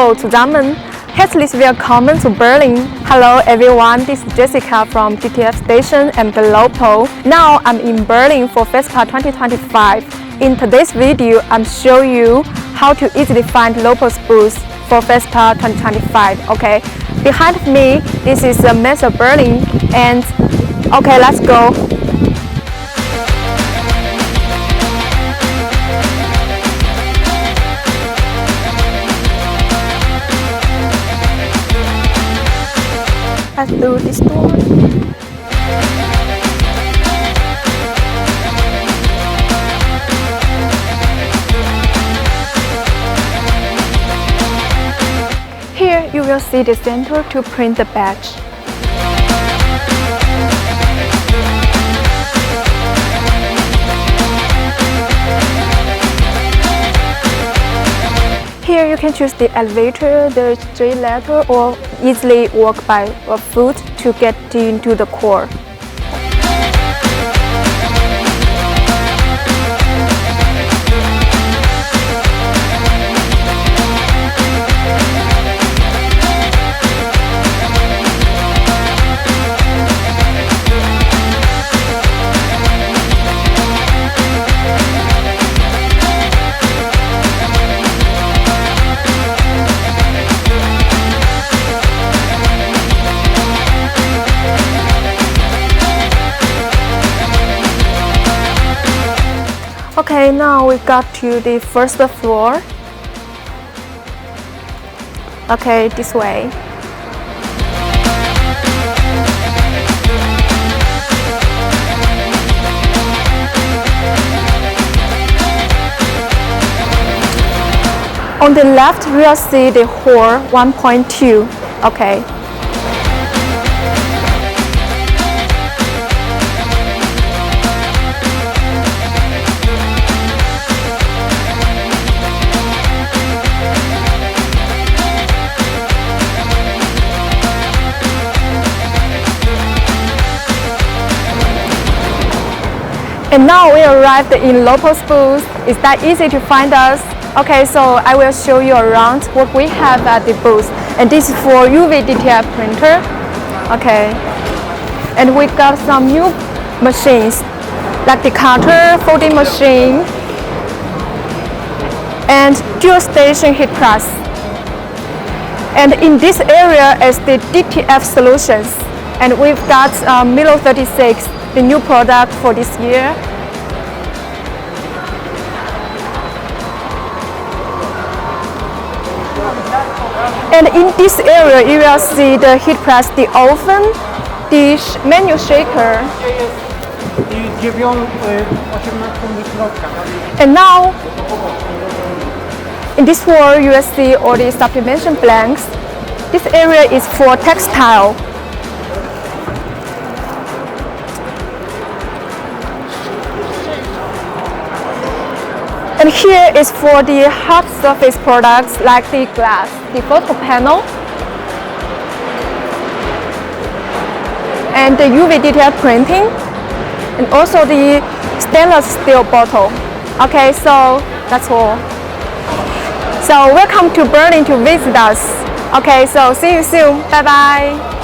Hallo zusammen, herzlich willkommen to Berlin. Hello everyone, this is Jessica from DTF Station and the LOPO. Now I'm in Berlin for FESPA 2025. In today's video, I'm showing you how to easily find LOPO's booth for FESPA 2025. Okay, behind me, this is the mess of Berlin, and okay, let's go. Let's do this door. Here you will see the center to print the badge. Here you can choose the elevator, the street ladder, or easily walk by foot to get into the core. Okay, now we got to the first floor. Okay, this way. On the left, we'll see the hall 1.2. Okay. And now we arrived in LOPO's booth. Is that easy to find us? Okay, so I will show you around what we have at the booth. And this is for UV DTF printer. Okay. And we got some new machines, like the cutter, folding machine, and dual station heat press. And in this area is the DTF solutions. And we've got Milo 36. The new product for this year. And in this area, you will see the heat press, the oven, the manual shaker. And now, in this wall, you will see all the sublimation blanks. This area is for textile. And here is for the hard surface products like the glass, the photo panel, and the UV detail printing, and also the stainless steel bottle. Okay, so that's all. So welcome to Berlin to visit us. Okay, so see you soon. Bye bye.